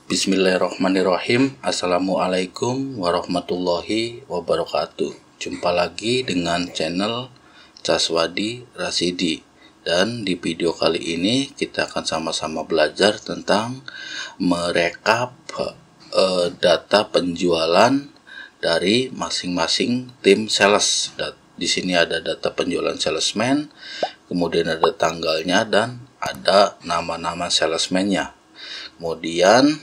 Bismillahirrahmanirrahim. Assalamualaikum warahmatullahi wabarakatuh. Jumpa lagi dengan channel Caswadi Rasidi. Dan di video kali ini kita akan sama-sama belajar tentang merekap data penjualan dari masing-masing tim sales. Di sini ada data penjualan salesman, kemudian ada tanggalnya dan ada nama-nama salesman-nya. Kemudian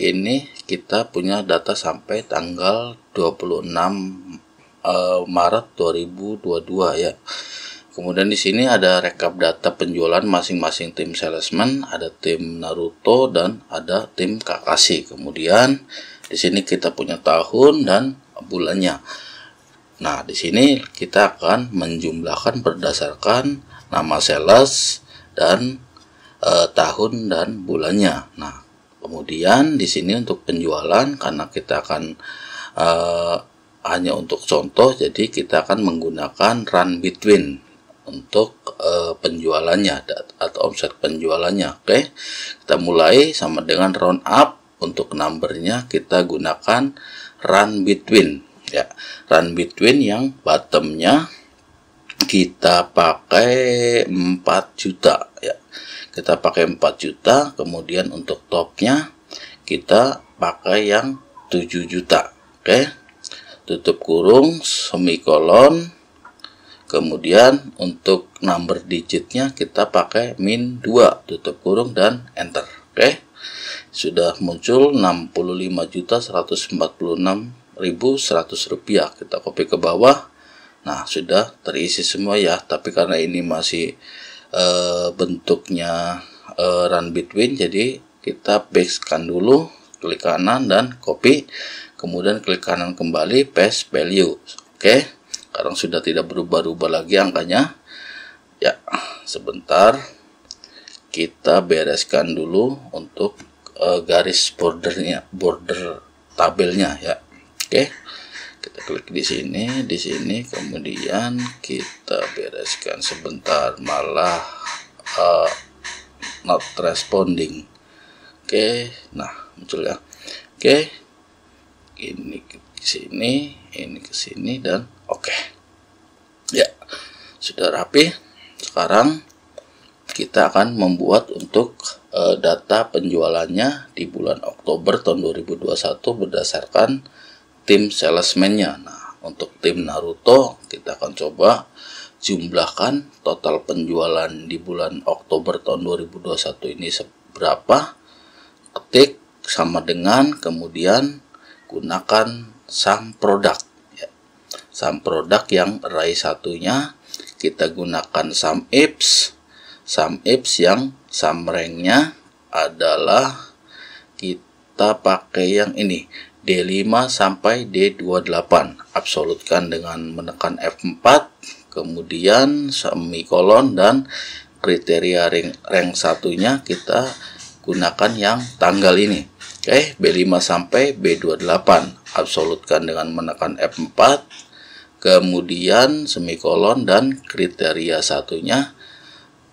ini kita punya data sampai tanggal 26 Maret 2022 ya. Kemudian di sini ada rekap data penjualan masing-masing tim salesman, ada tim Naruto dan ada tim Kakashi. Kemudian di sini kita punya tahun dan bulannya. Nah, di sini kita akan menjumlahkan berdasarkan nama sales dan tahun dan bulannya. Nah, kemudian di sini untuk penjualan, karena kita akan hanya untuk contoh, jadi kita akan menggunakan run between untuk penjualannya atau omset penjualannya. Oke, kita mulai sama dengan round up. Untuk numbernya kita gunakan run between ya, run between yang bottomnya kita pakai 4 juta ya, kita pakai 4 juta. Kemudian untuk topnya kita pakai yang 7 juta. Oke, tutup kurung, semikolon. Kemudian untuk number digitnya kita pakai min 2, tutup kurung dan enter. Oke, sudah muncul 65.146.100 rupiah. Kita copy ke bawah. Nah, sudah terisi semua ya, tapi karena ini masih bentuknya run between, jadi kita backscan dulu, klik kanan dan copy, kemudian klik kanan kembali, paste value. Oke, sekarang sudah tidak berubah-ubah lagi angkanya ya. Sebentar, kita bereskan dulu untuk garis border tabelnya ya. Oke, kita klik di sini, kemudian kita bereskan. Sebentar, malah not responding. Oke, nah muncul ya. Oke, ini ke sini, ini ke sini, dan oke ya, sudah rapi. Sekarang kita akan membuat untuk data penjualannya di bulan Oktober tahun 2021 berdasarkan tim salesman-nya. Nah, untuk tim Naruto kita akan coba jumlahkan total penjualan di bulan Oktober tahun 2021 ini berapa. Ketik sama dengan, kemudian gunakan sum produk ya. Sum produk yang array satunya kita gunakan sum ifs. Sum ifs yang sum rank-nya adalah kita pakai yang ini, D5 sampai D28. Absolutkan dengan menekan F4, kemudian semikolon, dan kriteria rank satunya kita gunakan yang tanggal ini. Oke, B5 sampai B28. Absolutkan dengan menekan F4, kemudian semikolon, dan kriteria satunya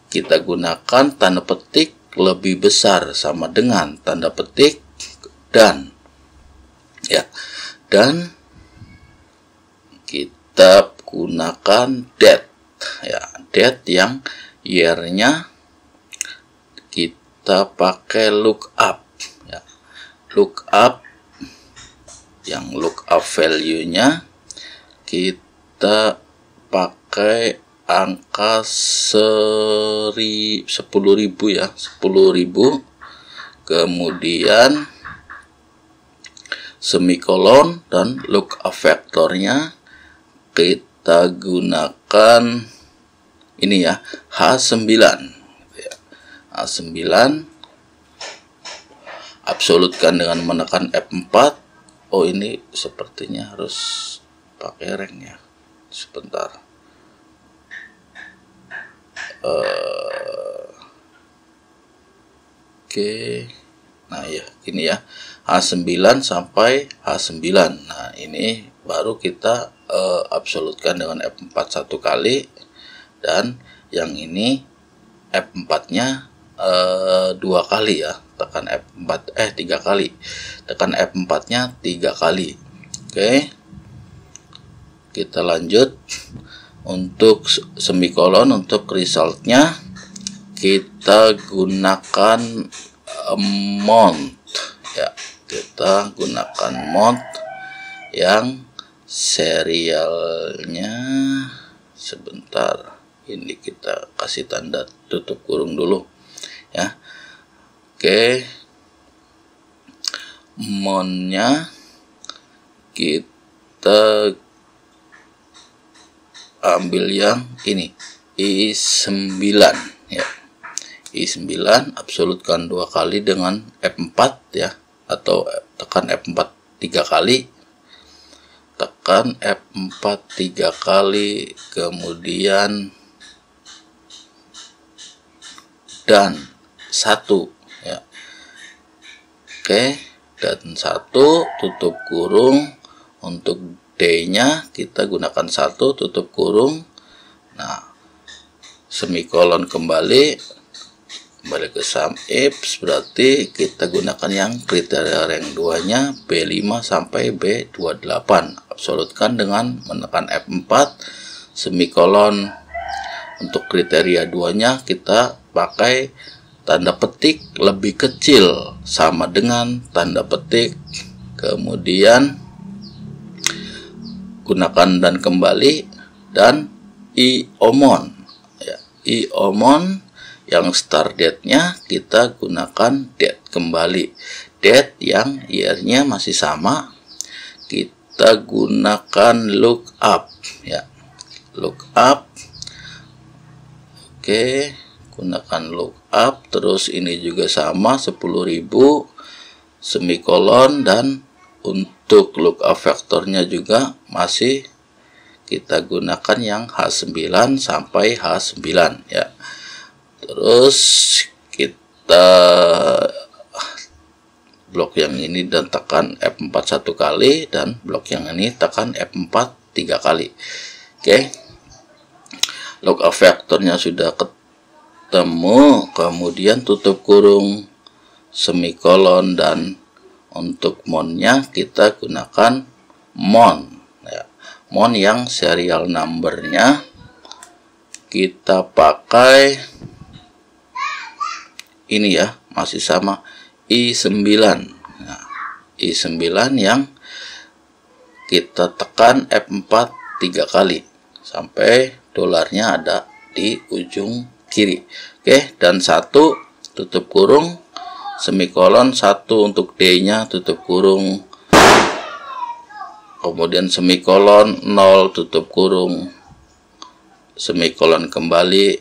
kita gunakan tanda petik lebih besar sama dengan tanda petik dan ya, dan kita gunakan date ya, date yang year-nya kita pakai lookup ya, lookup yang lookup value-nya kita pakai angka 10.000 ya, 10.000, kemudian semikolon, dan lookup vektornya kita gunakan ini ya, H9 ya. H9 absolutkan dengan menekan F4. Oh, ini sepertinya harus pakai rank ya, sebentar. Oke, nah ya, ini ya, H9 sampai H9. Nah, ini baru kita absolutkan dengan F4 satu kali, dan yang ini F4 nya 2 kali ya. tekan F4 3 kali, tekan F4 nya 3 kali. Oke, kita lanjut. Untuk semikolon, untuk resultnya kita gunakan mount ya, kita gunakan mount yang serialnya, sebentar, ini kita kasih tanda tutup kurung dulu ya. Oke, mountnya kita ambil yang ini, I9 ya. I9 absolutkan 2 kali dengan F4 ya, atau tekan F4 3 kali, tekan F4 3 kali, kemudian dan 1 ya. Oke, dan 1 tutup kurung. Untuk D-nya kita gunakan 1 tutup kurung. Nah, semikolon kembali ke sum if, berarti kita gunakan yang kriteria rank 2 nya B5 sampai B28. Absolutkan dengan menekan F4 semikolon. Untuk kriteria 2 nya kita pakai tanda petik lebih kecil sama dengan tanda petik, kemudian gunakan dan kembali, dan iomon ya. Iomon yang start date-nya kita gunakan date kembali. Date yang year-nya masih sama, kita gunakan lookup ya. Lookup. Oke, gunakan lookup. Terus ini juga sama 10.000 semikolon, dan untuk lookup vektornya juga masih kita gunakan yang H9 sampai H9 ya. Terus kita blok yang ini dan tekan F4 1 kali, dan blok yang ini tekan F4 3 kali. Oke, lookup vektornya sudah ketemu, kemudian tutup kurung semikolon, dan untuk mount-nya kita gunakan mount ya. Mount yang serial number-nya kita pakai ini ya, masih sama I9. Nah, I9 yang kita tekan F4 3 kali sampai dolarnya ada di ujung kiri. Oke, dan 1 tutup kurung semikolon, 1 untuk D-nya tutup kurung, kemudian semikolon 0 tutup kurung, semikolon kembali.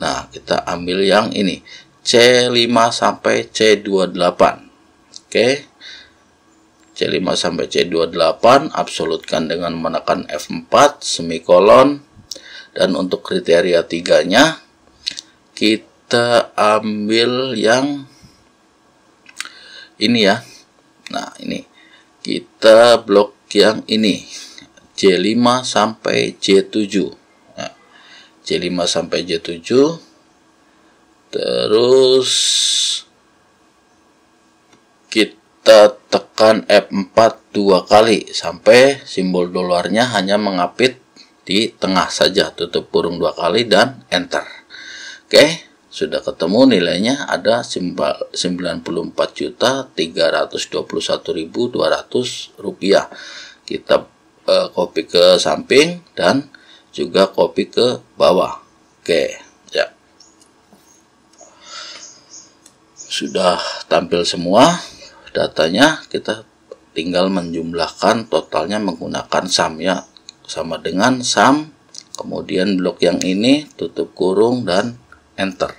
Nah, kita ambil yang ini C5 sampai C28. Oke, C5 sampai C28 absolutkan dengan menekan F4 semikolon, dan untuk kriteria 3 nya kita ambil yang ini ya. Nah, ini kita blok yang ini J5 sampai J7. Nah, J5 sampai J7. Terus kita tekan F4 2 kali sampai simbol dolarnya hanya mengapit di tengah saja, tutup kurung 2 kali dan enter. Oke, sudah ketemu nilainya ada 94.321.200 rupiah. Kita copy ke samping dan juga copy ke bawah. Oke ya, sudah tampil semua datanya. Kita tinggal menjumlahkan totalnya menggunakan sum ya, sama dengan sum, kemudian blok yang ini tutup kurung dan enter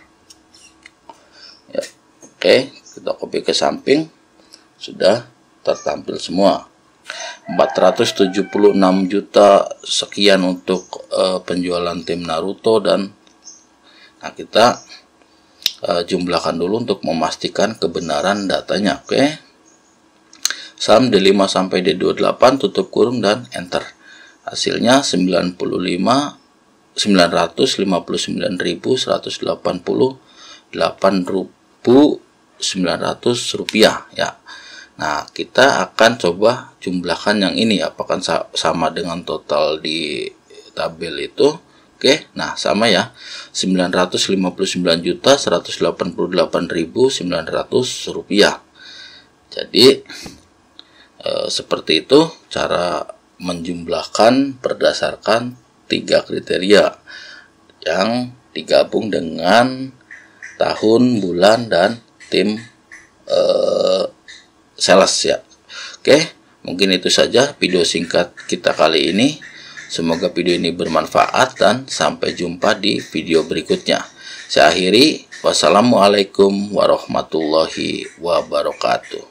ya. Oke, kita copy ke samping, sudah tertampil semua. 476 juta sekian untuk penjualan tim Naruto, dan nah kita jumlahkan dulu untuk memastikan kebenaran datanya. Oke, sum D5 sampai D28 tutup kurung dan enter. Hasilnya 959.180 rupiah ya. Nah, kita akan coba jumlahkan yang ini, apakah sama dengan total di tabel itu. Oke, nah sama ya, 959.188.900 rupiah. Jadi seperti itu cara menjumlahkan berdasarkan 3 kriteria yang digabung dengan tahun, bulan, dan tim sales ya. Oke, mungkin itu saja video singkat kita kali ini. Semoga video ini bermanfaat dan sampai jumpa di video berikutnya. Saya akhiri, wassalamualaikum warahmatullahi wabarakatuh.